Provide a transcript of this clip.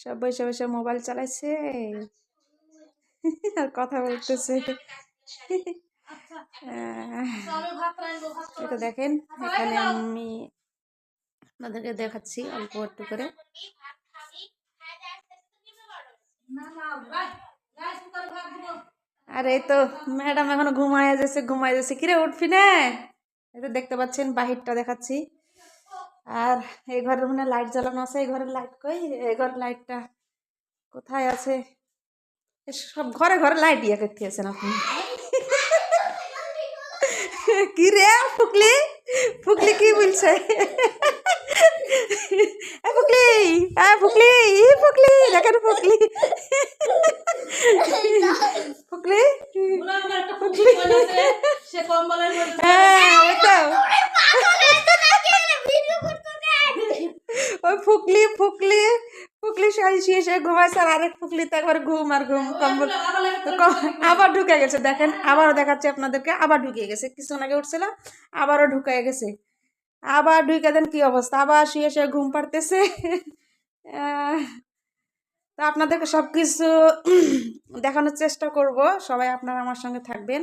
সব বসে বসে মোবাইল চালাইছে আর কথা বলতেছে। এটা দেখেন, এখানে আমি আপনাদেরকে দেখাচ্ছি অল্প একটু করে। আর এই তো ম্যাডাম এখনো ঘুমায় যাচ্ছে। কিরে উঠবি না? এটা দেখতে পাচ্ছেন, বাহিরটা দেখাচ্ছি। আর এই ঘরের মনে লাইট জ্বালানো আছে। এই ঘরের লাইট কই? এই ঘরের লাইটটা কোথায় আছে? সব ঘরে ঘরে লাইট ইয়ে করতে আছেন আপনি। কি রে ফুকলি? ফুকলি কি বলছে? ফুকলি, ফুকলি, ফুকলি, দেখেন ফুকলি, ফুকলি, ওই ফুকলি ফুকলি ফুকলি শুয়ে ঘুমাইছে, আর আরেক ফুকলি তো একবার ঘুম আর ঘুম, কম্বল আবার ঢুকে গেছে। দেখেন আবারও দেখাচ্ছি আপনাদেরকে, আবার ঢুকে গেছে। কিছুক্ষণ আগে উঠছিল, আবারও ঢুকে গেছে। আবার ঢুকে দেন কি অবস্থা, আবার শুয়ে ঘুম পাড়তেছে। তো আপনাদেরকে সবকিছু দেখানোর চেষ্টা করব। সবাই আপনারা আমার সঙ্গে থাকবেন।